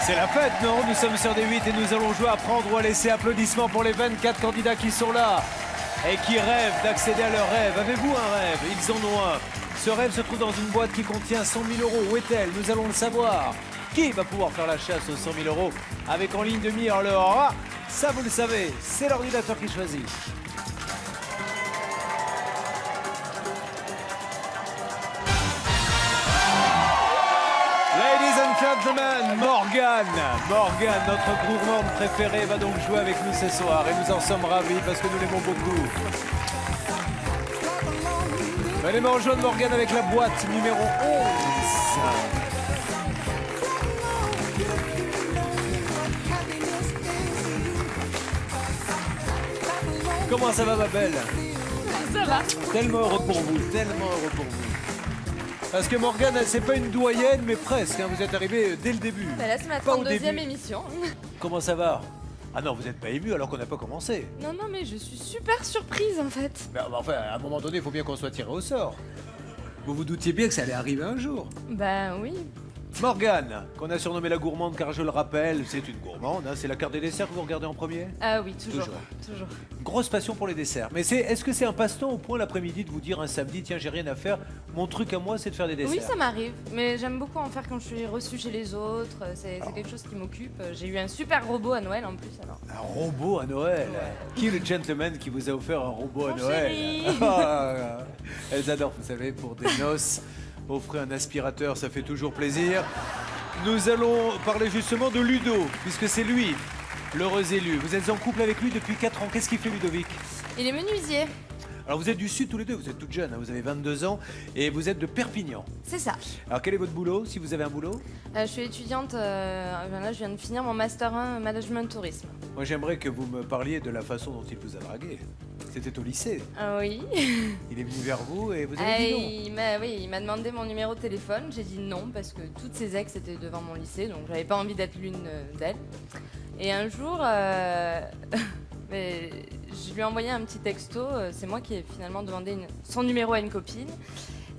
C'est la fête, non? Nous sommes sur D8 et nous allons jouer à prendre ou à laisser. Applaudissements pour les 24 candidats qui sont là et qui rêvent d'accéder à leur rêve. Avez-vous un rêve? Ils en ont un. Ce rêve se trouve dans une boîte qui contient 100 000 euros. Où est-elle? Nous allons le savoir. Qui va pouvoir faire la chasse aux 100 000 euros avec en ligne de mire le A? Ça, vous le savez, c'est l'ordinateur qui choisit. Ladies and gentlemen, Morgane, notre gourmande préférée, va donc jouer avec nous ce soir. Et nous en sommes ravis parce que nous l'aimons beaucoup. Venez me rejoindre, Morgane, avec la boîte numéro 11. Comment ça va, ma belle? Ça va. Tellement heureux pour vous, tellement heureux pour vous. Parce que Morgane, c'est pas une doyenne, mais presque. Hein, vous êtes arrivé dès le début. Bah là, c'est ma Pas au 32e début. émission. Comment ça va? Ah non, vous n'êtes pas ému alors qu'on n'a pas commencé. Non, non, mais je suis super surprise en fait. Mais enfin, à un moment donné, il faut bien qu'on soit tiré au sort. Vous vous doutiez bien que ça allait arriver un jour. Bah oui. Morgane, qu'on a surnommée la gourmande car je le rappelle, c'est une gourmande. Hein, c'est la carte des desserts que vous regardez en premier? Ah oui, toujours. Toujours. Grosse passion pour les desserts. Mais est-ce que c'est un passe-temps au point l'après-midi de vous dire un samedi, tiens, j'ai rien à faire, mon truc à moi, c'est de faire des desserts? Oui, ça m'arrive. Mais j'aime beaucoup en faire quand je suis reçue chez les autres. C'est quelque chose qui m'occupe. J'ai eu un super robot à Noël en plus alors. Un robot à Noël? Ouais. Qui est le gentleman qui vous a offert un robot à Mon Noël? chéri. Ah, elles adorent, vous savez, pour des noces. Offrir un aspirateur, ça fait toujours plaisir. Nous allons parler justement de Ludo, puisque c'est lui, l'heureux élu. Vous êtes en couple avec lui depuis 4 ans. Qu'est-ce qu'il fait, Ludovic? Il est menuisier. Alors vous êtes du Sud tous les deux, vous êtes toutes jeunes, hein, vous avez 22 ans et vous êtes de Perpignan. C'est ça. Alors quel est votre boulot, si vous avez un boulot? Je suis étudiante. Là, je viens de finir mon Master 1 Management Tourisme. Moi j'aimerais que vous me parliez de la façon dont il vous a dragué. C'était au lycée. Ah oui. Il est venu vers vous et vous Ah, avez dit non. il m'a demandé mon numéro de téléphone. J'ai dit non parce que toutes ses ex étaient devant mon lycée, donc j'avais pas envie d'être l'une d'elles. Et un jour, mais je lui ai envoyé un petit texto. C'est moi qui ai finalement demandé son numéro à une copine.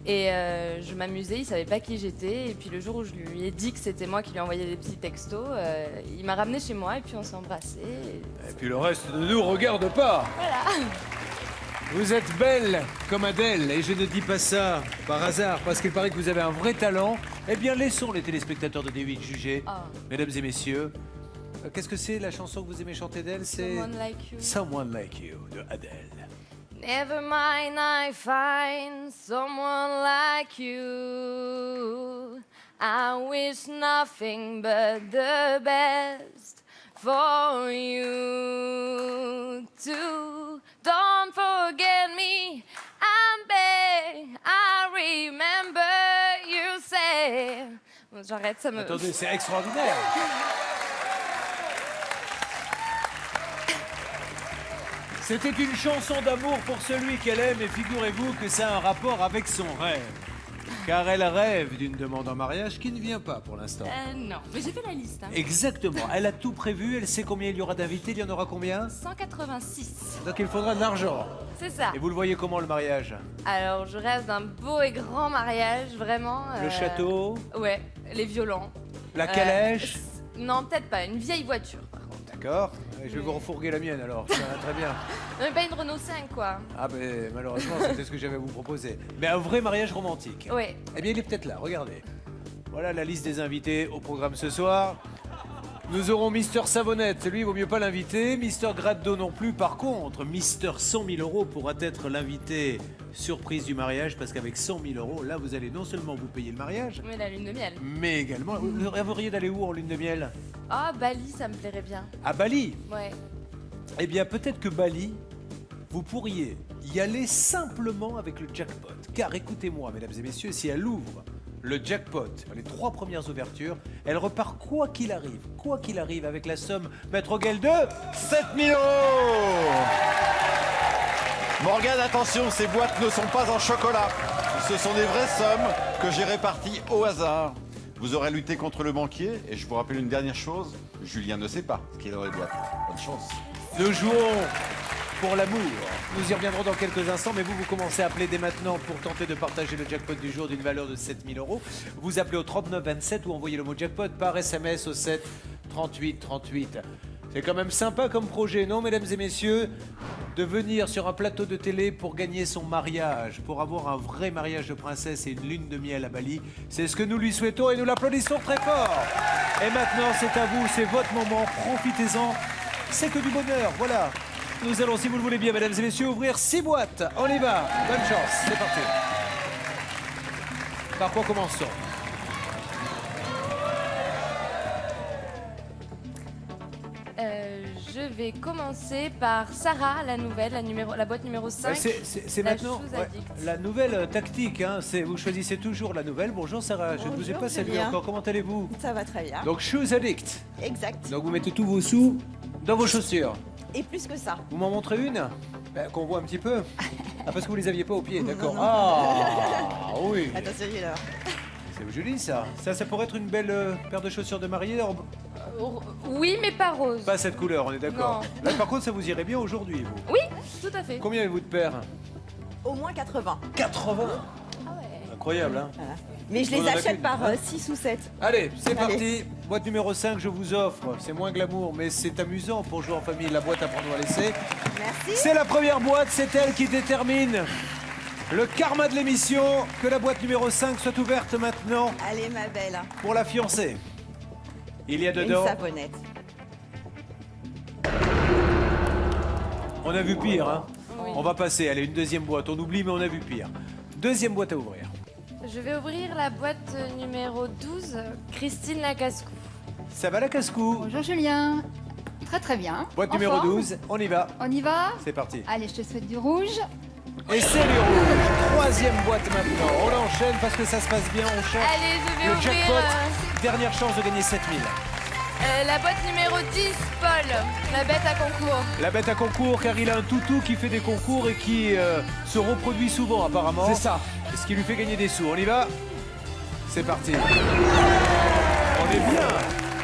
Et je m'amusais, il savait pas qui j'étais. Et puis le jour où je lui ai dit que c'était moi qui lui envoyais des petits textos, il m'a ramené chez moi et puis on s'est embrassés. Et puis le reste ne nous regarde pas. Voilà. Vous êtes belle comme Adèle et je ne dis pas ça par hasard parce qu'il paraît que vous avez un vrai talent. Eh bien laissons les téléspectateurs de D8 juger. Ah. Mesdames et messieurs, qu'est-ce que c'est la chanson que vous aimez chanter d'elle? C'est Someone Like You. Someone Like You de Adèle. Never mind, I find someone like you. I wish nothing but the best for you too. Don't forget me, I'm beg. I remember you say. Bon, j'arrête, ça me. Attendez, c'est extraordinaire. C'était une chanson d'amour pour celui qu'elle aime et figurez-vous que ça a un rapport avec son rêve. Car elle rêve d'une demande en mariage qui ne vient pas pour l'instant. Non, mais j'ai fait la liste. Hein. Exactement, elle a tout prévu, elle sait combien il y aura d'invités, il y en aura combien? 186. Donc il faudra de l'argent. C'est ça. Et vous le voyez comment le mariage? Alors, je rêve d'un beau et grand mariage, vraiment. Le château, Ouais, les violons. la calèche. Non, peut-être pas, une vieille voiture, par contre. D'accord, je vais vous refourguer la mienne alors, ça va très bien. Non, mais pas une Renault 5, quoi. Ah ben malheureusement c'était ce que j'avais à vous proposer. Mais un vrai mariage romantique. Ouais. Eh bien il est peut-être là, regardez. Voilà la liste des invités au programme ce soir. Nous aurons Mister Savonnette, lui il vaut mieux pas l'inviter. Mister Graddo non plus. Par contre, Mister 100 000 euros pourra être l'invité surprise du mariage parce qu'avec 100 000 euros, là vous allez non seulement vous payer le mariage, Mais la lune de miel. mais également, vous rêveriez d'aller où en lune de miel? Ah, Bali, ça me plairait bien. À Bali. Ouais. Eh bien peut-être que Bali, vous pourriez y aller simplement avec le jackpot. Car écoutez-moi, mesdames et messieurs, si elle ouvre le jackpot, les 3 premières ouvertures, elle repart quoi qu'il arrive, avec la somme Maître Guel de 7 000 euros. Morgane, attention, ces boîtes ne sont pas en chocolat. Ce sont des vraies sommes que j'ai réparties au hasard. Vous aurez lutté contre le banquier et je vous rappelle une dernière chose, Julien ne sait pas ce qu'il y a dans les boîtes. Bonne chance. Nous jouons pour l'amour. Nous y reviendrons dans quelques instants, mais vous commencez à appeler dès maintenant pour tenter de partager le jackpot du jour d'une valeur de 7 000 €. Vous appelez au 3927 ou envoyez le mot jackpot par SMS au 7 38 38. C'est quand même sympa comme projet, non, mesdames et messieurs, de venir sur un plateau de télé pour gagner son mariage, pour avoir un vrai mariage de princesse et une lune de miel à Bali. C'est ce que nous lui souhaitons et nous l'applaudissons très fort. Et maintenant, c'est à vous, c'est votre moment, profitez-en. C'est que du bonheur, voilà. Nous allons, si vous le voulez bien, mesdames et messieurs, ouvrir 6 boîtes. On y va, bonne chance, c'est parti. Par quoi commençons? Je vais commencer par Sarah, la nouvelle, la boîte numéro 5. C'est la maintenant chose ouais, addict. la nouvelle tactique. Hein, vous choisissez toujours la nouvelle. Bonjour Sarah, je ne vous ai pas salué Julien. encore. Comment allez-vous? Ça va très bien. Donc Shoes Addict. Exact. Donc vous mettez tous vos sous dans vos chaussures. Et plus que ça. Vous m'en montrez une qu'on voit un petit peu. Ah, parce que vous les aviez pas au pied, d'accord. non. Ah oui. Attention, alors. C'est joli ça. Ça pourrait être une belle paire de chaussures de mariée. Oui, mais pas rose. Pas cette couleur, on est d'accord. Non. Là par contre, ça vous irait bien aujourd'hui, vous. Oui, tout à fait. Combien avez-vous de paires? Au moins 80. 80. Ah ouais. Incroyable, hein. Voilà. Mais je On en les a achète qu'une. par 6 ou 7. Allez, c'est Allez. parti. Boîte numéro 5, je vous offre. C'est moins glamour, mais c'est amusant pour jouer en famille. La boîte à prendre ou à laisser. Merci. C'est la première boîte, c'est elle qui détermine le karma de l'émission. Que la boîte numéro 5 soit ouverte maintenant Allez, ma belle. pour la fiancée. Il y a Une dedans. savonnette. On a vu pire, hein. Oui. On va passer. Allez, une deuxième boîte. On oublie, mais on a vu pire. Deuxième boîte à ouvrir. Je vais ouvrir la boîte numéro 12, Christine Lacascou. Ça va la casse-cou? Bonjour Julien. Très très bien. Boîte En numéro forme. 12, on y va. On y va. C'est parti. Allez, je te souhaite du rouge. Et c'est du rouge. Troisième boîte maintenant. On enchaîne parce que ça se passe bien. On cherche Allez, je vais le ouvrir jackpot. Dernière chance de gagner 7000. la boîte numéro 10, Paul, la bête à concours. La bête à concours, car il a un toutou qui fait des concours et qui se reproduit souvent apparemment. C'est ça. Ce qui lui fait gagner des sous. On y va? C'est parti. On est bien.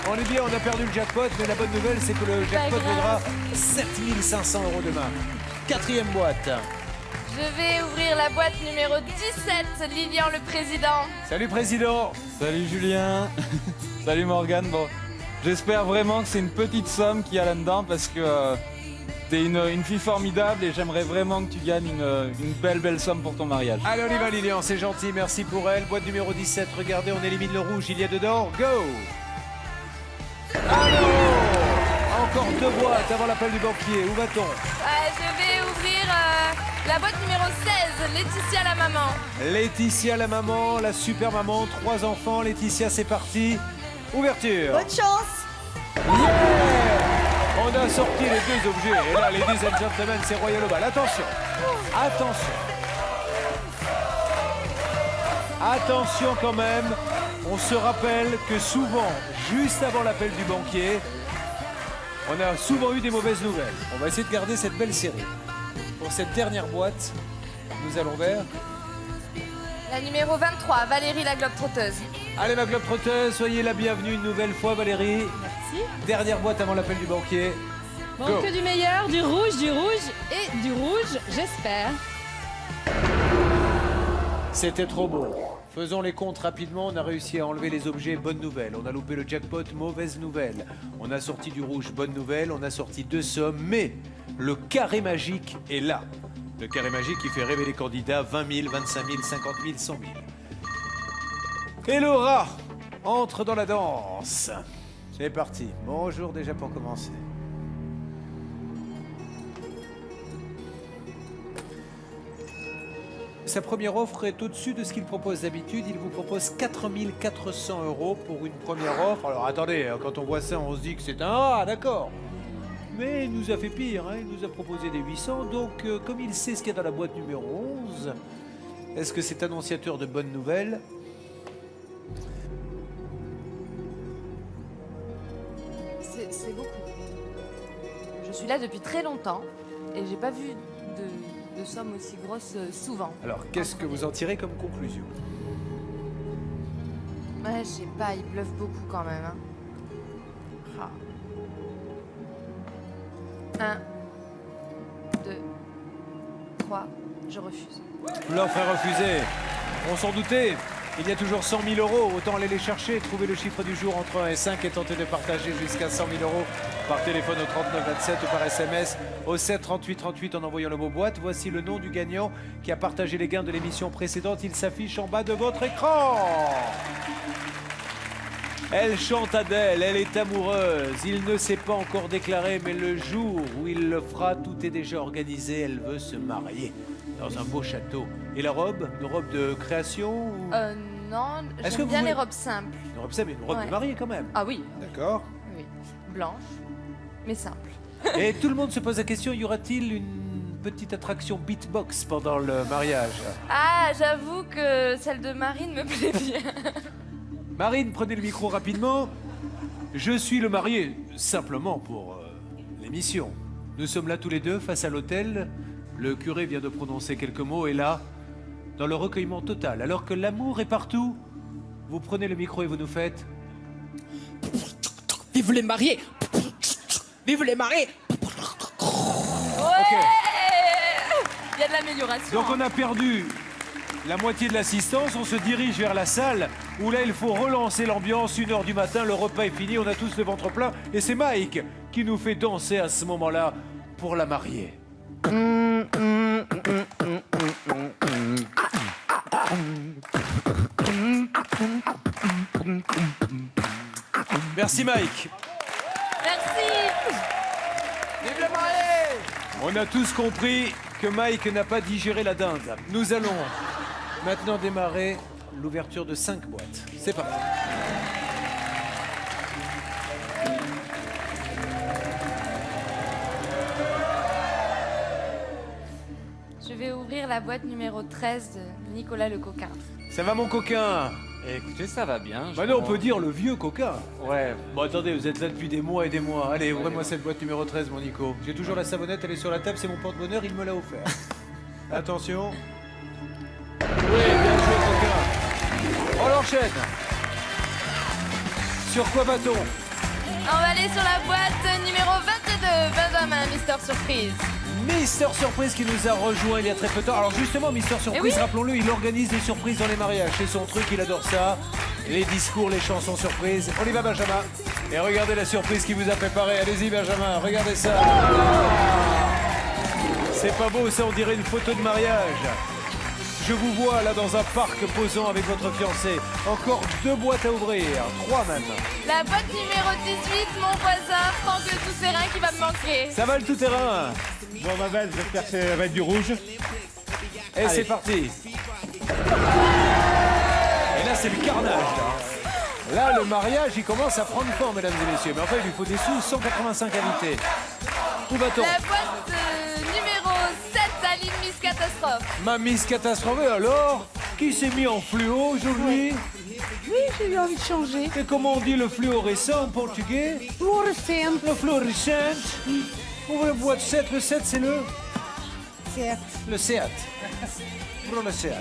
On est bien, on a perdu le jackpot, mais la bonne nouvelle, c'est que le jackpot grave. vaudra 7500 € demain. Quatrième boîte. Je vais ouvrir la boîte numéro 17, Lilian le président. Salut président. Salut Julien. Salut Morgane. Bon, j'espère vraiment que c'est une petite somme qu'il y a là-dedans parce que t'es une fille formidable et j'aimerais vraiment que tu gagnes une belle somme pour ton mariage. Allez, on y va Lilian, c'est gentil, merci pour elle. Boîte numéro 17, regardez, on élimine le rouge, il y a dedans, go. Alors, encore 2 boîtes avant l'appel du banquier, où va-t-on? Je vais ouvrir la boîte numéro 16, Laetitia la maman. Laetitia la maman, la super maman, 3 enfants, Laetitia c'est parti. Ouverture. Bonne chance. Yeah. On a sorti les 2 objets, et là, ladies and gentlemen, c'est Royal Oval. Attention, attention. Attention quand même, on se rappelle que souvent, juste avant l'appel du banquier, on a souvent eu des mauvaises nouvelles. On va essayer de garder cette belle série. Pour cette dernière boîte, nous allons vers... La numéro 23, Valérie la globe-trotteuse. Allez ma globe-trotteuse, soyez la bienvenue une nouvelle fois Valérie. Merci. Dernière boîte avant l'appel du banquier. Bon, Go. que du meilleur, du rouge et du rouge, j'espère. C'était trop beau. Faisons les comptes rapidement, on a réussi à enlever les objets, bonne nouvelle. On a loupé le jackpot, mauvaise nouvelle. On a sorti du rouge, bonne nouvelle. On a sorti 2 sommes, mais le carré magique est là. Le carré magique qui fait rêver les candidats, 20 000, 25 000, 50 000, 100 000. Et Laura entre dans la danse. C'est parti. Bonjour déjà pour commencer. Sa première offre est au-dessus de ce qu'il propose d'habitude. Il vous propose 4 400 € pour une première offre. Alors attendez, quand on voit ça, on se dit que c'est un... Ah, d'accord. Mais il nous a fait pire, hein. Il nous a proposé des 800. Donc, comme il sait ce qu'il y a dans la boîte numéro 11, est-ce que c'est annonciateur de bonnes nouvelles? C'est beaucoup. Je suis là depuis très longtemps et j'ai pas vu de somme aussi grosse souvent. Alors, qu'est-ce que vous en tirez comme conclusion? Ouais, je sais pas, il bluffe beaucoup quand même. Hein. 1, 2, 3, je refuse. L'offre est refusée. On s'en doutait. Il y a toujours 100 000 euros. Autant aller les chercher, trouver le chiffre du jour entre 1 et 5 et tenter de partager jusqu'à 100 000 euros par téléphone au 39 27 ou par SMS au 7 38 38 en envoyant le mot boîte. Voici le nom du gagnant qui a partagé les gains de l'émission précédente. Il s'affiche en bas de votre écran. Elle chante Adèle, elle est amoureuse. Il ne s'est pas encore déclaré, mais le jour où il le fera, tout est déjà organisé. Elle veut se marier dans un beau château. Et la robe? Une robe de création ou... Non, Est-ce que j'aime vous bien voulez- les robes simples. Une robe simple, mais une robe Ouais. de mariée quand même. Ah oui, D'accord. oui. Blanche, mais simple. Et tout le monde se pose la question, y aura-t-il une petite attraction beatbox pendant le mariage? Ah, j'avoue que celle de Marine me plaît bien. Marine, prenez le micro rapidement. Je suis le marié, simplement pour l'émission. Nous sommes là tous les deux face à l'autel. Le curé vient de prononcer quelques mots et là, dans le recueillement total, alors que l'amour est partout, vous prenez le micro et vous nous faites... Vive les mariés! Vive les mariés! Ouais. Il y a de l'amélioration. Donc on a perdu la moitié de l'assistance, on se dirige vers la salle où là il faut relancer l'ambiance, 1h du matin, le repas est fini, on a tous le ventre plein et c'est Mike qui nous fait danser à ce moment-là pour la mariée. Merci Mike. Merci. On a tous compris que Mike n'a pas digéré la dinde. Nous allons maintenant démarrer l'ouverture de 5 boîtes. C'est parti. Je vais ouvrir la boîte numéro 13 de Nicolas le coquin. Ça va mon coquin? Écoutez, ça va bien. je Maintenant on comprends. peut dire le vieux coquin. Ouais. Bon attendez, vous êtes là depuis des mois et des mois. Allez, ouvrez-moi cette boîte numéro 13 mon Nico. J'ai toujours la savonnette, elle est sur la table, c'est mon porte-bonheur, il me l'a offert. Attention. Oui, bien joué coquin. On l'enchaîne. Sur quoi va-t-on? On va aller sur la boîte numéro 22, Benjamin, Mister Surprise. Mister Surprise qui nous a rejoint il y a très peu de temps. Alors justement, Mister Surprise, oui. rappelons-le, il organise des surprises dans les mariages. C'est son truc, il adore ça. Les discours, les chansons surprises. On y va Benjamin. Et regardez la surprise qu'il vous a préparée. Allez-y Benjamin, regardez ça. C'est pas beau ça, on dirait une photo de mariage. Je vous vois là dans un parc posant avec votre fiancé. Encore 2 boîtes à ouvrir, 3 même. La boîte numéro 18, mon voisin, Franck le tout-terrain qui va me manquer. Ça va le tout-terrain? Bon, ma belle, j'espère que ça va être du rouge. Et c'est parti. Et là, c'est le carnage. Là, le mariage, il commence à prendre forme, mesdames et messieurs. Mais enfin, il lui faut des sous, 185 invités. Où va-t-on? La boîte numéro 7, Aline Miss Catastrophe. Ma Miss Catastrophe, alors? Qui s'est mis en fluo aujourd'hui? Oui, j'ai eu envie de changer. Et comment on dit le fluorescent en portugais? Fluorescente. Le fluorescent. Pour la boîte 7, le 7, c'est le... Certo. Le Seat. Pour le Seat.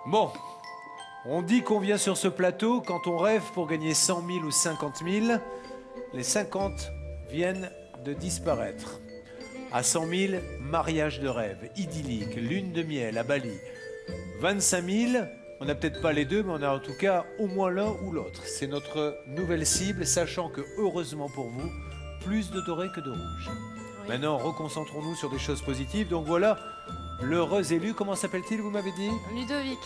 Bon, on dit qu'on vient sur ce plateau quand on rêve pour gagner 100 000 ou 50 000. Les 50 viennent de disparaître. À 100 000, mariage de rêve, idyllique, lune de miel à Bali. 25 000, on n'a peut-être pas les deux, mais on a en tout cas au moins l'un ou l'autre. C'est notre nouvelle cible, sachant que, heureusement pour vous, plus de doré que de rouge. Maintenant, reconcentrons-nous sur des choses positives. Donc voilà, l'heureux élu, comment s'appelle-t-il, vous m'avez dit? Ludovic.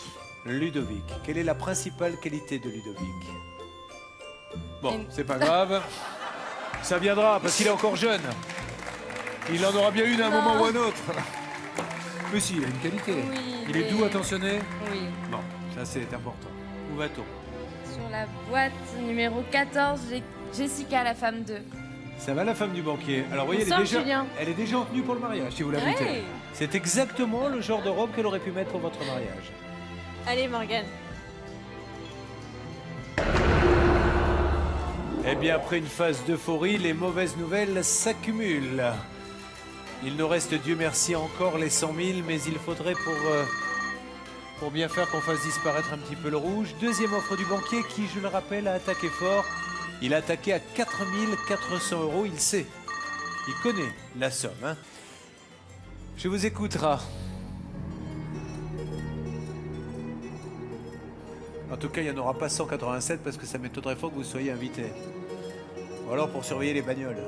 Ludovic. Quelle est la principale qualité de Ludovic? Bon, Une- c'est pas grave. Ça viendra, parce qu'il est encore jeune. Il en aura bien une à un Non. moment ou un autre. Mais si, il a une qualité. Oui, Il est mais- doux, attentionné. Oui. Bon, ça c'est important. Où va-t-on? Sur la boîte numéro 14, j'ai Jessica, la femme 2. Ça va la femme du banquier. Alors vous voyez, Bonsoir, elle Julien. est déjà en tenue pour le mariage, si vous la mettez. Ouais. C'est exactement le genre de robe qu'elle aurait pu mettre pour votre mariage. Allez, Morgane. Eh bien, après une phase d'euphorie, les mauvaises nouvelles s'accumulent. Il nous reste, Dieu merci, encore les 100 000, mais il faudrait pour bien faire qu'on fasse disparaître un petit peu le rouge. Deuxième offre du banquier qui, je le rappelle, a attaqué fort. Il a attaqué à 4 400 €, il sait. Il connaît la somme. Hein. Je vous écoutera. En tout cas, il n'y en aura pas 187 parce que ça m'étonnerait fort que vous soyez invité. Ou alors pour surveiller les bagnoles.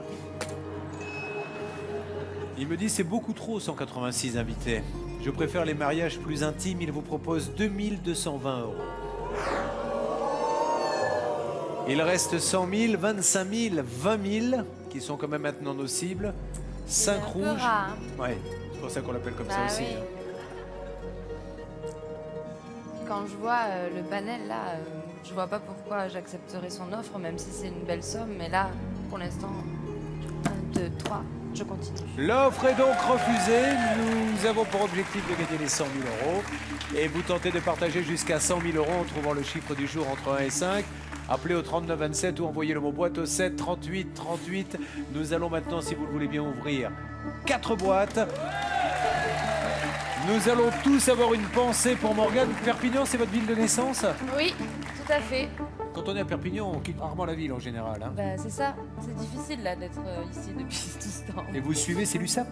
Il me dit c'est beaucoup trop 186 invités. Je préfère les mariages plus intimes. Il vous propose 2220 €. Il reste 100 000, 25 000, 20 000 qui sont quand même maintenant nos cibles. 5 rouges. Rare, hein. Ouais, c'est pour ça qu'on l'appelle comme ça Bah aussi. oui. hein. Quand je vois le panel là, je vois pas pourquoi j'accepterais son offre, même si c'est une belle somme. Mais là, pour l'instant, 1, 2, 3, je continue. L'offre est donc refusée. Nous avons pour objectif de gagner les 100 000 €. Et vous tentez de partager jusqu'à 100 000 € en trouvant le chiffre du jour entre 1 et 5. Appelez au 39 27 ou envoyez le mot boîte au 7 38 38. Nous allons maintenant, si vous le voulez bien, ouvrir 4 boîtes. Nous allons tous avoir une pensée pour Morgane. Perpignan, c'est votre ville de naissance? Oui, tout à fait. Quand on est à Perpignan, on quitte rarement la ville en général. Hein. Bah, c'est ça. C'est difficile là d'être ici depuis tout ce temps. Et vous suivez, c'est l'USAP?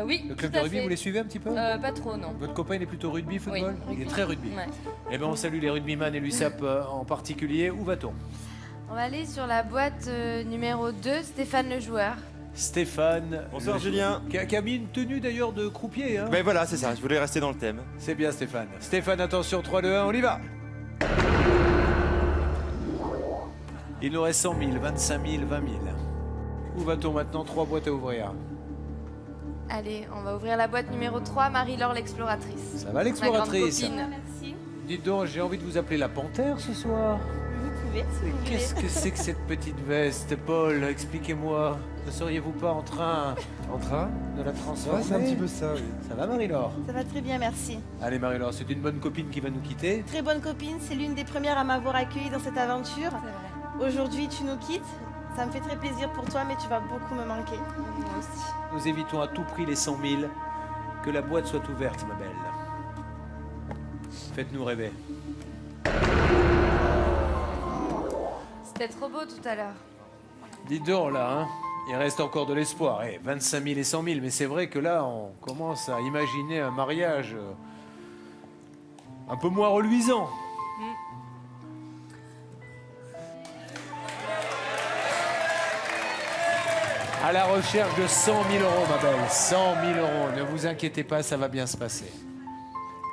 Oui, Le club tout de à rugby, fait. vous les suivez un petit peu? Pas trop, non. Votre copain, il est plutôt rugby, football? Oui, Il est très rugby. Ouais. Eh bien, on salue les rugbyman et l'USAP en particulier. Où va-t-on? On va aller sur la boîte numéro 2, Stéphane le joueur. Stéphane. Bonsoir, le- Julien. Qui a mis une tenue d'ailleurs de croupier. Hein. Ben voilà, c'est ça, je voulais rester dans le thème. C'est bien, Stéphane. Stéphane, attention, 3, 2, 1, on y va. Il nous reste 100 000, 25 000, 20 000. Où va-t-on maintenant? 3 boîtes à ouvrir. Allez, on va ouvrir la boîte numéro 3, Marie-Laure l'exploratrice. Ça va, l'exploratrice? Ma grande copine. Merci. Dites donc, j'ai envie de vous appeler la panthère ce soir. Vous pouvez, si vous voulez. Qu'est-ce que c'est que cette petite veste, Paul? Expliquez-moi. Ne seriez-vous pas en train En train? de la transformer? Ouais, c'est un petit peu ça, oui. Ça va, Marie-Laure? Ça va très bien, merci. Allez, Marie-Laure, c'est une bonne copine qui va nous quitter. Très bonne copine, c'est l'une des premières à m'avoir accueillie dans cette aventure. Aujourd'hui, tu nous quittes. Ça me fait très plaisir pour toi, mais tu vas beaucoup me manquer. Moi aussi. Nous évitons à tout prix les 100 000. Que la boîte soit ouverte, ma belle. Faites-nous rêver. C'était trop beau tout à l'heure. Dites donc, là, hein, il reste encore de l'espoir. 25 000 et 100 000, mais c'est vrai que là, on commence à imaginer un mariage un peu moins reluisant. À la recherche de 100 000 €, ma belle. 100 000 €. Ne vous inquiétez pas, ça va bien se passer.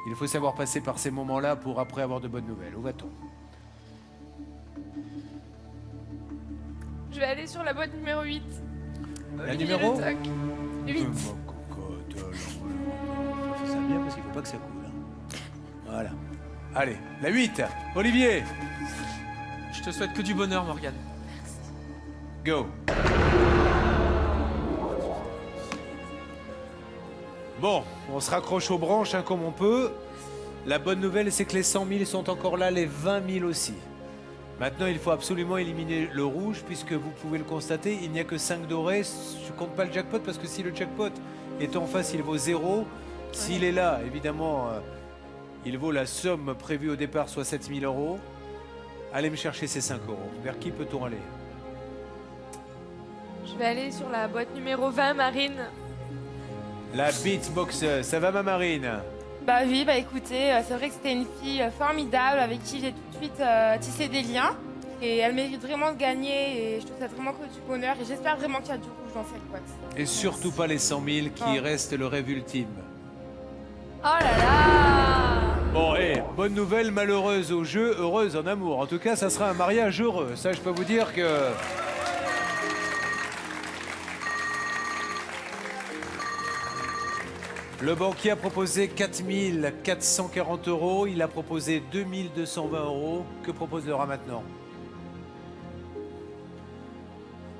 Il faut savoir passer par ces moments-là pour après avoir de bonnes nouvelles. Où va-t-on? Je vais aller sur la boîte numéro 8. La numéro? 8. Ma cocotte, alors, voilà. Fais ça bien parce qu'il ne faut pas que ça coule. Hein. Voilà. Allez, la 8. Olivier, Je te souhaite que du bonheur, Morgane. go. Bon, on se raccroche aux branches hein, comme on peut. La bonne nouvelle, c'est que les 100 000 sont encore là, les 20 000 aussi. Maintenant, il faut absolument éliminer le rouge, puisque vous pouvez le constater, il n'y a que 5 dorés. Je ne compte pas le jackpot, parce que si le jackpot est en face, il vaut 0. S'il est là, évidemment, il vaut la somme prévue au départ, soit 7 000 €. Allez me chercher ces 5 €. Vers qui peut-on aller? Je vais aller sur la boîte numéro 20, Marine. La beatboxeuse, ça va ma Marine? Bah oui, bah écoutez, c'est vrai que c'était une fille formidable avec qui j'ai tout de suite tissé des liens. Et elle mérite vraiment de gagner et je te souhaite vraiment que du bonheur et j'espère vraiment qu'il y a du rouge dans cette boîte. Et surtout pas les 100 000 qui restent le rêve ultime. Oh là là! Bon, bonne nouvelle, malheureuse au jeu, heureuse en amour. En tout cas, ça sera un mariage heureux. Ça, je peux vous dire que... Le banquier a proposé 4 440 €. Il a proposé 2 220 €. Que propose Laura maintenant?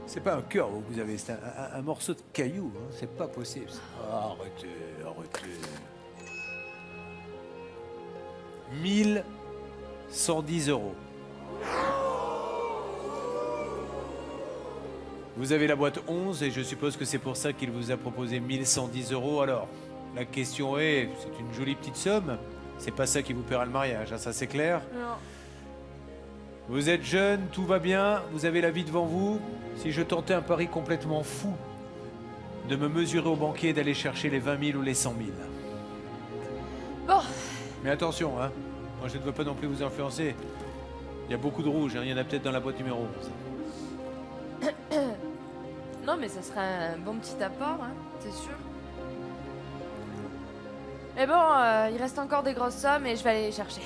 C'est pas un cœur que vous avez, c'est un morceau de caillou. Hein. C'est pas possible. Ah, arrêtez, arrêtez. 1110 €. Vous avez la boîte 11 et je suppose que c'est pour ça qu'il vous a proposé 1110 €. Alors, la question est, c'est une jolie petite somme, c'est pas ça qui vous paiera le mariage, hein, ça c'est clair. Non. Vous êtes jeune, tout va bien, vous avez la vie devant vous. Si je tentais un pari complètement fou, de me mesurer au banquier et d'aller chercher les 20 000 ou les 100 000. Bon, Mais attention, hein. Moi je ne veux pas non plus vous influencer. Il y a beaucoup de rouge, hein. Il y en a peut-être dans la boîte numéro 11. non mais ça serait un bon petit apport, hein, c'est sûr. Mais bon, il reste encore des grosses sommes et je vais aller les chercher.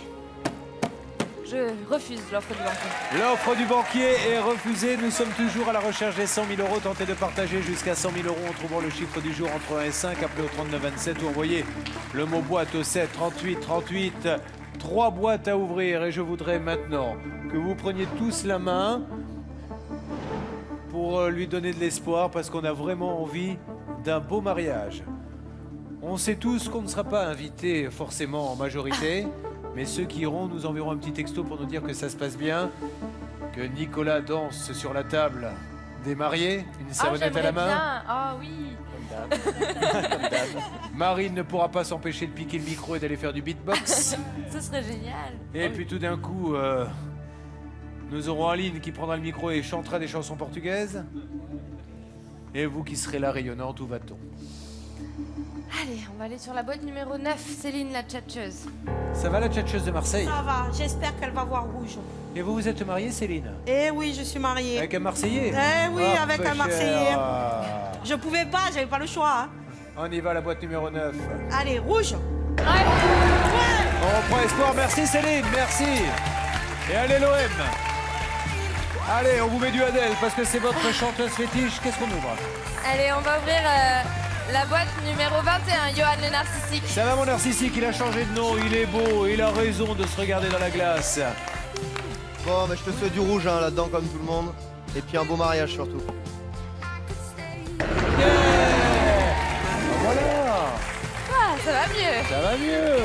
Je refuse l'offre du banquier. L'offre du banquier est refusée. Nous sommes toujours à la recherche des 100 000 euros. Tentez de partager jusqu'à 100 000 euros en trouvant le chiffre du jour entre 1 et 5. Appelez au 39 27 ou envoyez le mot boîte au 7 38 38. 3 boîtes à ouvrir et je voudrais maintenant que vous preniez tous la main pour lui donner de l'espoir parce qu'on a vraiment envie d'un beau mariage. On sait tous qu'on ne sera pas invités forcément en majorité. Mais ceux qui iront nous enverront un petit texto pour nous dire que ça se passe bien, que Nicolas danse sur la table des mariés, une savonnette à la main. Bien. Ah oui. Marine ne pourra pas s'empêcher de piquer le micro et d'aller faire du beatbox. Ce serait génial. Et puis tout d'un coup, nous aurons Aline qui prendra le micro et chantera des chansons portugaises. Et vous qui serez là rayonnante, où va-t-on? Allez, on va aller sur la boîte numéro 9, Céline la tchatcheuse. Ça va la tchatcheuse de Marseille? Ça va, j'espère qu'elle va voir rouge. Et vous, vous êtes mariée, Céline? Eh oui, je suis mariée. Avec un Marseillais? Eh oui, Ah, avec peu un Marseillais. cher. Ah. Je pouvais pas, j'avais pas le choix. Hein. On y va, la boîte numéro 9. Allez, rouge. On reprend espoir, merci Céline, merci. Et allez l'OM. Allez, on vous met du Adèle parce que c'est votre chanteuse fétiche. Qu'est-ce qu'on ouvre? Allez, on va ouvrir la boîte numéro 21, Johan le narcissique. Ça va mon narcissique, il a changé de nom, il est beau, il a raison de se regarder dans la glace. Bon, mais je te souhaite du rouge hein, là-dedans comme tout le monde. Et puis un beau mariage surtout. Yeah. Voilà, Ah, ça va mieux. ça va mieux.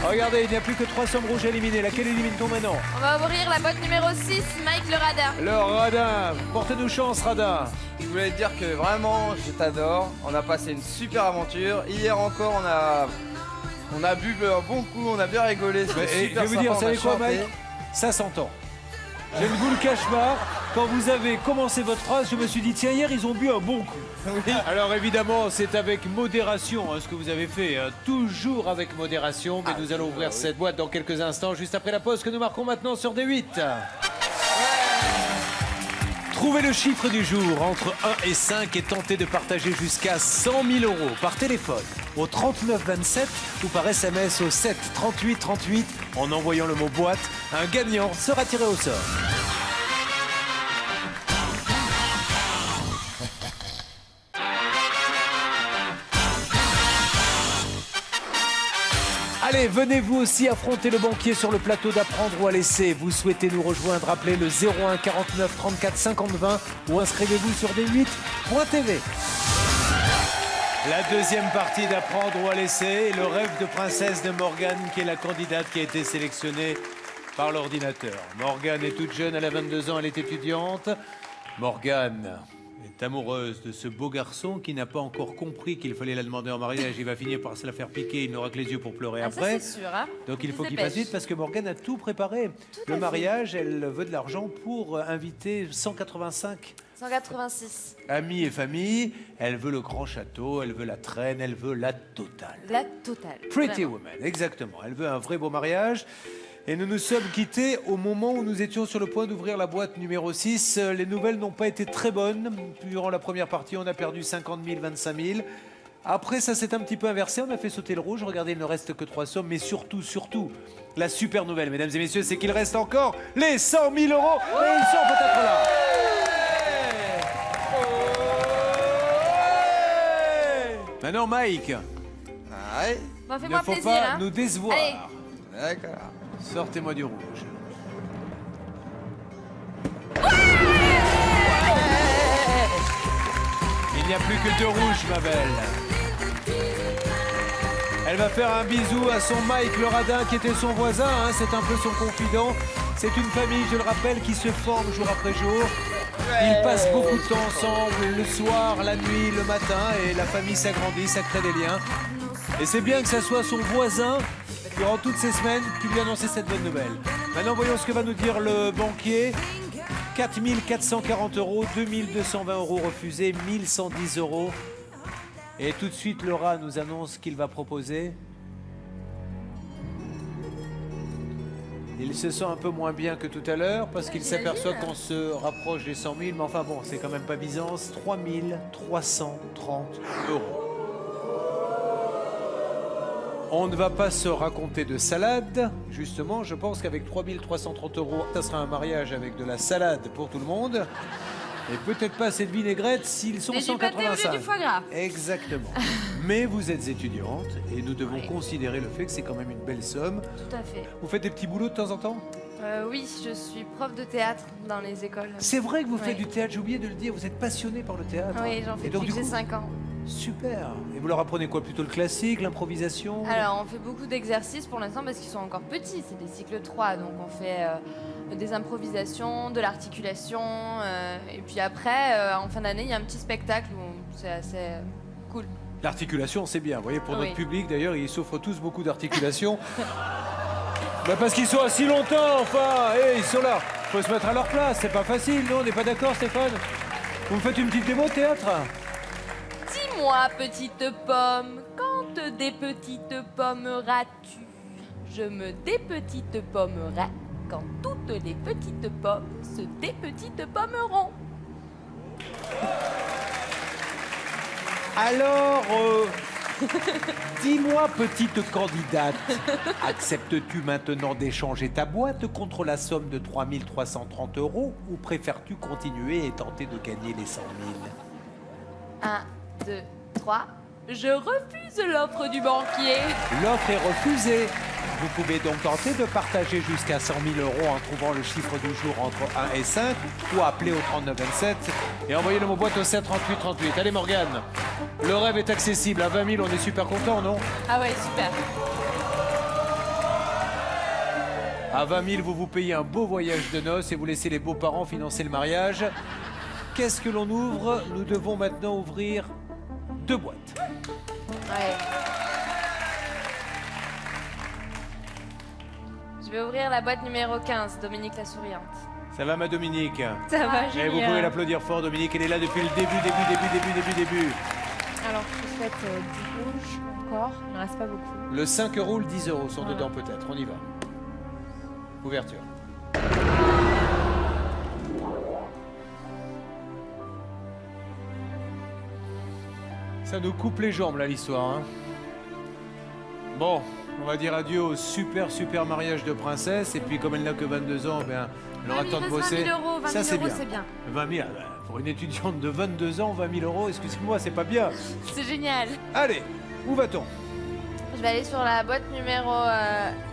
Regardez, il n'y a plus que 3 sommes rouges à éliminer. Laquelle élimine-t-on maintenant? On va ouvrir la boîte numéro 6, Mike le radar. Le radin. Portez-nous chance, radin. Je voulais te dire que vraiment, je t'adore. On a passé une super aventure. Hier encore, on a bu un bon coup, on a bien rigolé. C'était Et je super vais vous dire, sympa, vous on a savez quoi, chanté. Mike? Ça s'entend. Je ne vous le cache pas, quand vous avez commencé votre phrase, je me suis dit, tiens, hier, ils ont bu un bon coup. Oui. Alors évidemment, c'est avec modération hein, ce que vous avez fait, hein, toujours avec modération, mais nous allons ouvrir cette boîte dans quelques instants, juste après la pause que nous marquons maintenant sur D8. Trouvez le chiffre du jour entre 1 et 5 et tentez de partager jusqu'à 100 000 euros par téléphone au 39 27 ou par SMS au 7 38 38 en envoyant le mot boîte. Un gagnant sera tiré au sort. Allez, venez vous aussi affronter le banquier sur le plateau d'Apprendre ou à laisser. Vous souhaitez nous rejoindre, appelez le 01 49 34 50 20 ou inscrivez-vous sur d8.tv. La deuxième partie d'Apprendre ou à laisser, le rêve de princesse de Morgane, qui est la candidate qui a été sélectionnée par l'ordinateur. Morgane est toute jeune, elle a 22 ans, elle est étudiante. Morgane est amoureuse de ce beau garçon qui n'a pas encore compris qu'il fallait la demander en mariage. Il va finir par se la faire piquer, il n'aura que les yeux pour pleurer après. Ça, c'est sûr, hein. Donc il faut qu'il Dépêche. fasse vite parce que Morgane a tout préparé. Tout à Le fait. mariage, elle veut de l'argent pour inviter 185 186. amis et famille. Elle veut le grand château, elle veut la traîne, elle veut la totale. La totale. Pretty Vraiment. Woman, exactement. Elle veut un vrai beau mariage. Et nous nous sommes quittés au moment où nous étions sur le point d'ouvrir la boîte numéro 6. Les nouvelles n'ont pas été très bonnes. Durant la première partie, on a perdu 50 000, 25 000. Après, ça s'est un petit peu inversé. On a fait sauter le rouge. Regardez, il ne reste que 3 sommes. Mais surtout, la super nouvelle, mesdames et messieurs, c'est qu'il reste encore les 100 000 euros. Et ils sont peut-être là. Maintenant, Mike, Ouais, Bon, il ne fais-moi faut plaisir, pas hein. nous décevoir. Allez. d'accord. Sortez-moi du rouge. Il n'y a plus que 2 rouges, ma belle. Elle va faire un bisou à son Mike le radin qui était son voisin, hein, c'est un peu son confident. C'est une famille, je le rappelle, qui se forme jour après jour. Ils passent beaucoup de temps ensemble, le soir, la nuit, le matin, et la famille s'agrandit, ça crée des liens. Et c'est bien que ça soit son voisin, durant toutes ces semaines, qui lui annonçait cette bonne nouvelle. Maintenant, voyons ce que va nous dire le banquier. 4 440 €, 2 220 € refusés, 1 110 €. Et tout de suite, Laura nous annonce qu'il va proposer. Il se sent un peu moins bien que tout à l'heure parce qu'il s'aperçoit qu'on se rapproche des 100 000. Mais enfin bon, c'est quand même pas Byzance. 3 330 €. On ne va pas se raconter de salade. Justement, je pense qu'avec 3 330 €, ça sera un mariage avec de la salade pour tout le monde. Et peut-être pas assez de vinaigrette s'ils sont Et du pâté au lieu 185. du foie gras. Exactement. Mais vous êtes étudiante et nous devons considérer le fait que c'est quand même une belle somme. Tout à fait. Vous faites des petits boulots de temps en temps? Oui, je suis prof de théâtre dans les écoles. C'est vrai que vous faites Oui. du théâtre, j'ai oublié de le dire, vous êtes passionné par le théâtre. Oui, j'en fais Et donc, depuis que du j'ai coup, 5 ans. super. Et vous leur apprenez quoi? Plutôt le classique, l'improvisation? Alors, on fait beaucoup d'exercices pour l'instant parce qu'ils sont encore petits. C'est des cycles 3, donc on fait des improvisations, de l'articulation. Et puis après, en fin d'année, il y a un petit spectacle où c'est assez cool. L'articulation, c'est bien. Vous voyez, pour Oui. notre public, d'ailleurs, ils souffrent tous beaucoup d'articulation. Bah parce qu'ils sont assis longtemps, enfin. Ils sont là. Faut se mettre à leur place. C'est pas facile, non? On n'est pas d'accord, Stéphane? Vous me faites une petite démo de théâtre? Dis-moi, petite pomme, quand des petites pommeras-tu? Je me dépetite-pommerai quand toutes les petites pommes se dépetite-pommeront. Alors, dis-moi, petite candidate, acceptes-tu maintenant d'échanger ta boîte contre la somme de 3 330 € ou préfères-tu continuer et tenter de gagner les 100 000? 1, 2, 3. Je refuse l'offre du banquier. L'offre est refusée. Vous pouvez donc tenter de partager jusqu'à 100 000 € en trouvant le chiffre du jour entre 1 et 5 ou appeler au 39 27 et envoyez le mot boîte au 7 38 38. Allez Morgane, le rêve est accessible. À 20 000, on est super content, non? Ah ouais, super. À 20 000, vous vous payez un beau voyage de noces et vous laissez les beaux-parents financer le mariage. Qu'est-ce que l'on ouvre? Nous devons maintenant ouvrir 2 boîtes. Ouais. Je vais ouvrir la boîte numéro 15, Dominique la souriante. Ça va ma Dominique? Ça va, Et vous pouvez l'applaudir fort, Dominique. Elle est là depuis le début. Alors, je souhaite du rouge encore. Il ne reste pas beaucoup. Le 5 € ou le 10 € sont dedans peut-être. On y va. Ouverture. Ça nous coupe les jambes là l'histoire. Hein. Bon, on va dire adieu au super mariage de princesse. Et puis comme elle n'a que 22 ans, ben, elle aura le temps de bosser. 20 000 €, 20 Ça 000 c'est €, c'est bien. 20 000, pour une étudiante de 22 ans, 20 000 €, excusez-moi, c'est pas bien. C'est génial. Allez, où va-t-on? Je vais aller sur la boîte numéro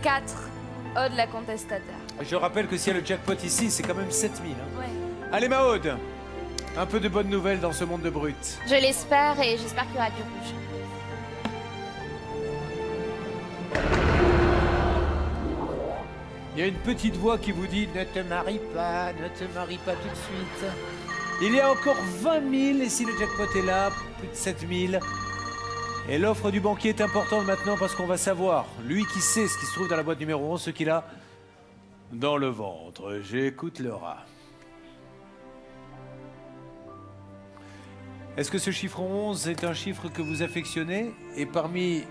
4, Aude la contestataire. Je rappelle que s'il y a le jackpot ici, c'est quand même 7 000. Hein. Ouais. Allez ma Aude, un peu de bonnes nouvelles dans ce monde de brut. Je l'espère et j'espère qu'il y aura du rouge. Il y a une petite voix qui vous dit « Ne te marie pas tout de suite ». Il y a encore 20 000 et si le jackpot est là, plus de 7 000. Et l'offre du banquier est importante maintenant parce qu'on va savoir, lui qui sait ce qui se trouve dans la boîte numéro 11, ce qu'il a dans le ventre. J'écoute Laura. Est-ce que ce chiffre 11 est un chiffre que vous affectionnez? Et parmi,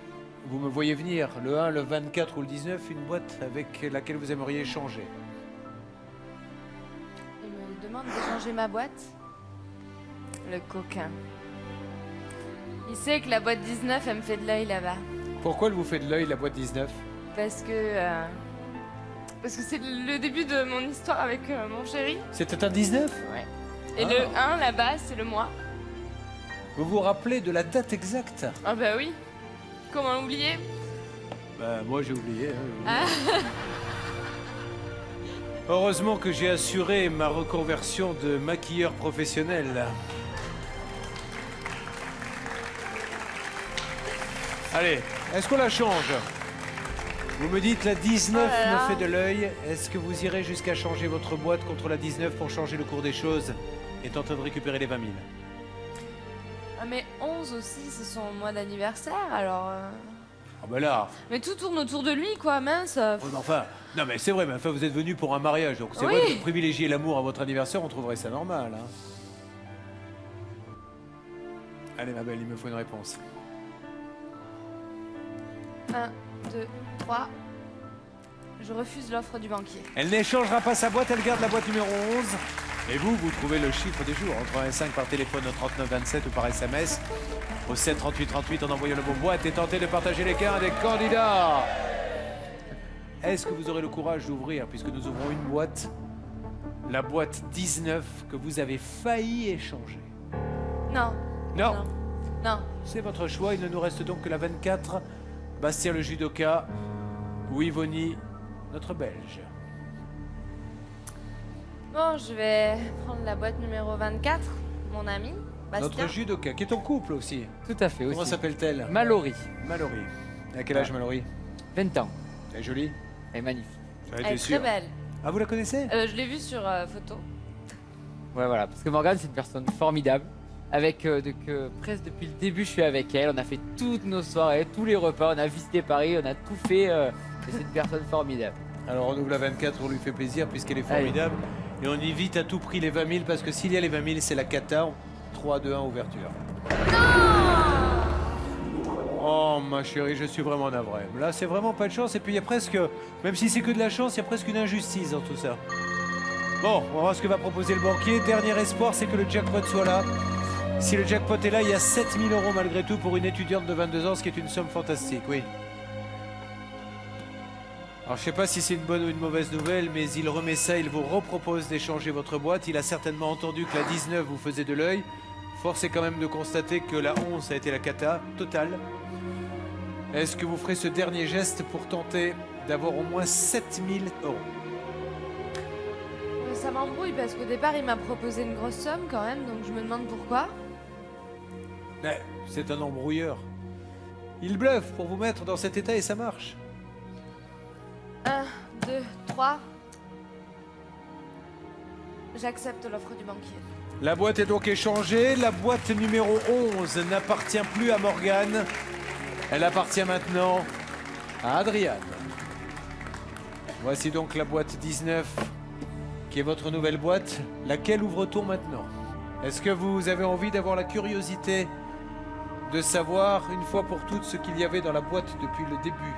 vous me voyez venir, le 1, le 24 ou le 19, une boîte avec laquelle vous aimeriez échanger? Il me demande d'échanger ma boîte. Le coquin. Il sait que la boîte 19, elle me fait de l'œil là-bas. Pourquoi elle vous fait de l'œil, la boîte 19? Parce que c'est le début de mon histoire avec mon chéri. C'était un 19? Ouais. Et le 1 là-bas, c'est le mois. Vous vous rappelez de la date exacte? Ah bah oui. Comment oublier? Bah moi j'ai oublié. Ah. Heureusement que j'ai assuré ma reconversion de maquilleur professionnel. Allez, est-ce qu'on la change? Vous me dites la 19 Oh là là. me fait de l'œil. Est-ce que vous irez jusqu'à changer votre boîte contre la 19 pour changer le cours des choses et tenter de récupérer les 20 000? Ah mais 11 aussi, c'est son mois d'anniversaire, alors... Ah bah là, Mais tout tourne autour de lui, quoi, mince. oh, mais enfin, non mais c'est vrai, mais enfin vous êtes venu pour un mariage, donc c'est Oui. vrai que vous privilégiez l'amour à votre anniversaire, on trouverait ça normal. Hein. Allez ma belle, il me faut une réponse. 1, 2, 3. Je refuse l'offre du banquier. Elle n'échangera pas sa boîte, elle garde la boîte numéro 11. Et vous, vous trouvez le chiffre du jour, entre 1 et 5 par téléphone au 3927 ou par SMS, au 7 38 38 en envoyant le mot boîte et tentez de partager les gains des candidats. Est-ce que vous aurez le courage d'ouvrir, puisque nous ouvrons une boîte, la boîte 19 que vous avez failli échanger? Non. Non. Non. Non. C'est votre choix, il ne nous reste donc que la 24, Bastien le judoka, ou Yvonnie, notre Belge. Bon, je vais prendre la boîte numéro 24, mon ami, Bastien. Notre judoka, qui est en couple aussi. Tout à fait, Comment aussi. s'appelle-t-elle? Mallory, Mallory. À quel âge Mallory? 20 ans. Elle est jolie? Elle est magnifique. Elle Elle est très belle. Ah, vous la connaissez? Je l'ai vue sur photo. Ouais, voilà, parce que Morgane, c'est une personne formidable. Avec presque depuis le début, je suis avec elle. On a fait toutes nos soirées, tous les repas. On a visité Paris, on a tout fait. Et c'est une personne formidable. Alors on ouvre la 24, on lui fait plaisir puisqu'elle est formidable. Et on évite à tout prix les 20 000 parce que s'il y a les 20 000, c'est la cata. 3, 2, 1, ouverture. Oh ma chérie, je suis vraiment navré. Là, c'est vraiment pas de chance. Et puis il y a presque, même si c'est que de la chance, il y a presque une injustice dans tout ça. Bon, on va voir ce que va proposer le banquier. Dernier espoir, c'est que le jackpot soit là. Si le jackpot est là, il y a 7 000 € malgré tout pour une étudiante de 22 ans, ce qui est une somme fantastique, oui. Alors je sais pas si c'est une bonne ou une mauvaise nouvelle, mais il remet ça, il vous repropose d'échanger votre boîte. Il a certainement entendu que la 19 vous faisait de l'œil. Force est quand même de constater que la 11 a été la cata totale. Est-ce que vous ferez ce dernier geste pour tenter d'avoir au moins 7 000 €? Ça m'embrouille parce qu'au départ, il m'a proposé une grosse somme quand même, donc je me demande pourquoi. Mais c'est un embrouilleur. Il bluffe pour vous mettre dans cet état et ça marche. 1, 2, 3. J'accepte l'offre du banquier. La boîte est donc échangée. La boîte numéro 11 n'appartient plus à Morgane. Elle appartient maintenant à Adriane. Voici donc la boîte 19 qui est votre nouvelle boîte. Laquelle ouvre-t-on maintenant? Est-ce que vous avez envie d'avoir la curiosité de savoir une fois pour toutes ce qu'il y avait dans la boîte depuis le début?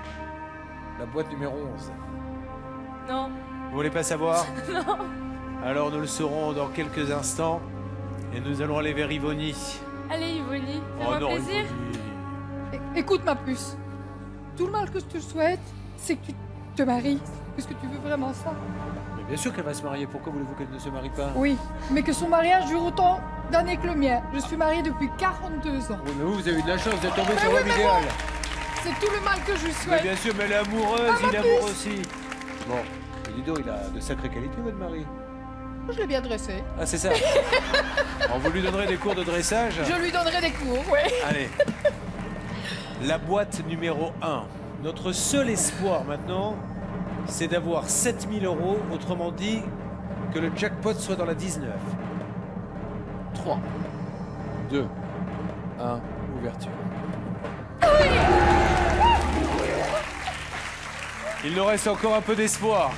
La boîte numéro 11. Non. Vous voulez pas savoir? Non. Alors nous le saurons dans quelques instants. Et nous allons aller vers Yvonnie. Allez, Yvonnie, Oh fais-moi non, plaisir. Yvonnie. Écoute ma puce, tout le mal que je te souhaite, c'est que tu te maries. Est-ce que tu veux vraiment ça? Mais bien sûr qu'elle va se marier. Pourquoi voulez-vous qu'elle ne se marie pas? Oui, mais que son mariage dure autant d'années que le mien. Je suis mariée depuis 42 ans. Oui, mais vous avez eu de la chance d'être tombé Mais sur oui, l'homme mais idéal. C'est tout le mal que je lui Mais souhaite. bien sûr, mais elle est amoureuse, Ah, il est ma amoureux puce. aussi. Bon, mais dis donc, il a de sacrées qualités, votre mari. Je l'ai bien dressé. Ah, c'est ça. Alors, vous lui donnerez des cours de dressage? Je lui donnerai des cours, oui. Allez. La boîte numéro 1. Notre seul espoir maintenant, c'est d'avoir 7 000 €, autrement dit, que le jackpot soit dans la 19. 3, 2, 1, ouverture. Il nous reste encore un peu d'espoir.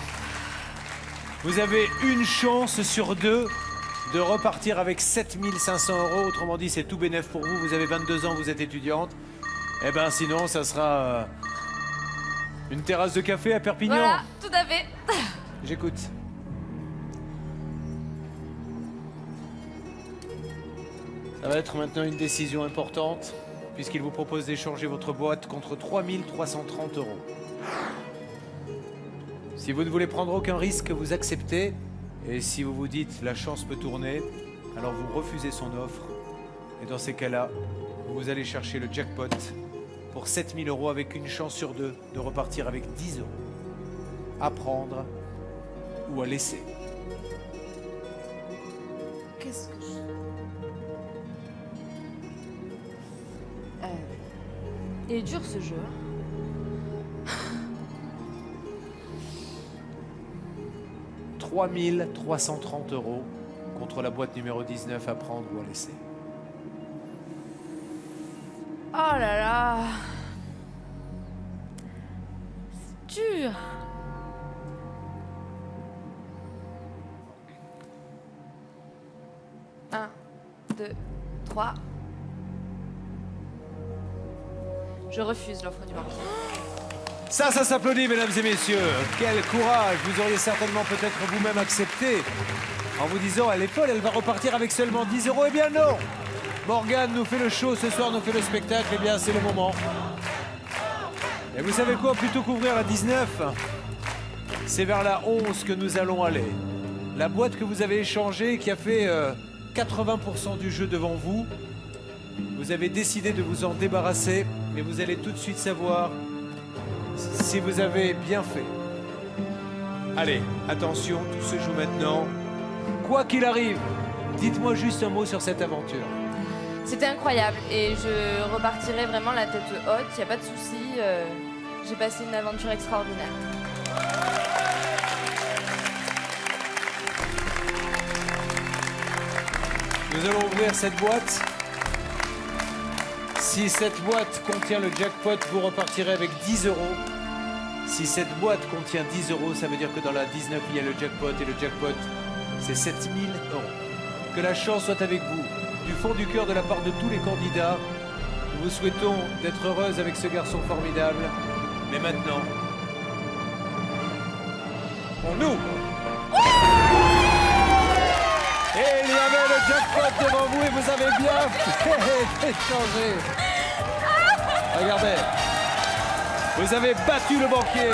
Vous avez une chance sur 2 de repartir avec 7 500 €. Autrement dit, c'est tout bénef pour vous. Vous avez 22 ans, vous êtes étudiante. Eh ben sinon, ça sera une terrasse de café à Perpignan. Voilà, tout à fait. J'écoute. Ça va être maintenant une décision importante, puisqu'il vous propose d'échanger votre boîte contre 3 330 €. Si vous ne voulez prendre aucun risque, vous acceptez. Et si vous vous dites la chance peut tourner, alors vous refusez son offre. Et dans ces cas-là, vous allez chercher le jackpot pour 7 000 € avec une chance sur 2 de repartir avec 10 €. À prendre ou à laisser. Qu'est-ce que je... Il est dur ce jeu. 3 330 € contre la boîte numéro 19 à prendre ou à laisser. Oh là là. l'aventure. Un, 2, 3. Je refuse l'offre du banquier. Ça s'applaudit, mesdames et messieurs. Quel courage. Vous auriez certainement peut-être vous-même accepté en vous disant, elle est folle, elle va repartir avec seulement 10 €. Eh bien non. Morgane nous fait le show ce soir, nous fait le spectacle. Eh bien, c'est le moment. Et vous savez quoi, plutôt qu'ouvrir la 19, c'est vers la 11 que nous allons aller. La boîte que vous avez échangée, qui a fait 80% du jeu devant vous. Vous avez décidé de vous en débarrasser, mais vous allez tout de suite savoir si vous avez bien fait. Allez, attention, tout se joue maintenant. Quoi qu'il arrive, dites-moi juste un mot sur cette aventure. C'était incroyable et je repartirai vraiment la tête haute, il n'y a pas de souci. J'ai passé une aventure extraordinaire. Nous allons ouvrir cette boîte. Si cette boîte contient le jackpot, vous repartirez avec 10 €. Si cette boîte contient 10 €, ça veut dire que dans la 19, il y a le jackpot. Et le jackpot, c'est 7 000 €. Que la chance soit avec vous. Du fond du cœur, de la part de tous les candidats, nous vous souhaitons d'être heureuse avec ce garçon formidable. Mais maintenant, on ouvre. Et il y avait le jackpot devant vous et vous avez bien fait échanger. Regardez. Vous avez battu le banquier.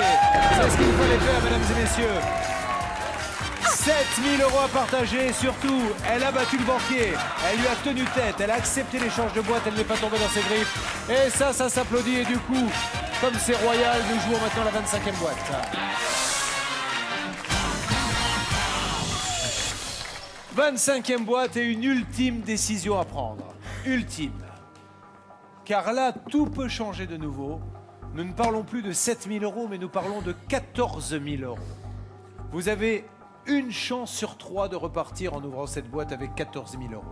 C'est ce qu'il fallait faire, mesdames et messieurs. 7 000 € à partager et surtout, elle a battu le banquier. Elle lui a tenu tête, elle a accepté l'échange de boîte, elle n'est pas tombée dans ses griffes. Et ça s'applaudit et du coup, comme c'est royal, nous jouons maintenant la 25e boîte. « 25e boîte et une ultime décision à prendre. Ultime. Car là, tout peut changer de nouveau. Nous ne parlons plus de 7 000 €, mais nous parlons de 14 000 €. Vous avez une chance sur 3 de repartir en ouvrant cette boîte avec 14 000 €.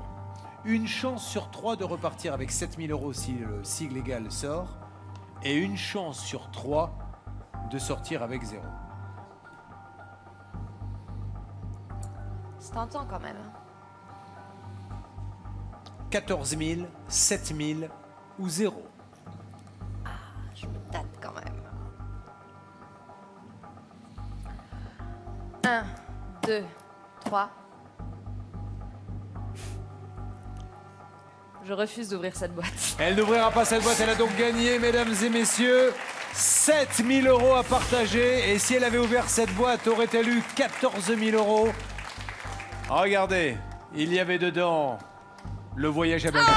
Une chance sur 3 de repartir avec 7 000 € si le sigle égal sort. Et une chance sur 3 de sortir avec 0. C'est tentant quand même. 14 000, 7 000 ou 0. Ah, je me tâte quand même. 1, 2, 3. Je refuse d'ouvrir cette boîte. Elle n'ouvrira pas cette boîte, elle a donc gagné, mesdames et messieurs, 7 000 € à partager. Et si elle avait ouvert cette boîte, aurait-elle eu 14 000 €? Regardez, il y avait dedans le voyage à Belgrade.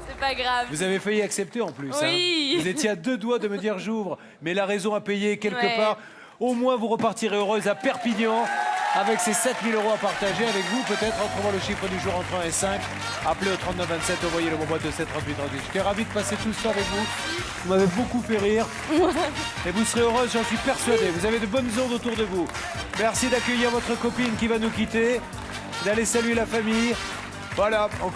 C'est pas grave. Vous avez failli accepter en plus. Oui. Hein. Vous étiez à 2 doigts de me dire j'ouvre, mais la raison à payer quelque Ouais. part. Au moins, vous repartirez heureuse à Perpignan avec ces 7 000 € à partager avec vous. Peut-être en trouvant le chiffre du jour entre 1 et 5. Appelez au 39 27, envoyez le bon boîte de 7 38 38. J'étais ravi de passer tout ce temps avec vous. Vous m'avez beaucoup fait rire. Et vous serez heureuse, j'en suis persuadé. Vous avez de bonnes ondes autour de vous. Merci d'accueillir votre copine qui va nous quitter. D'aller saluer la famille. Voilà. On...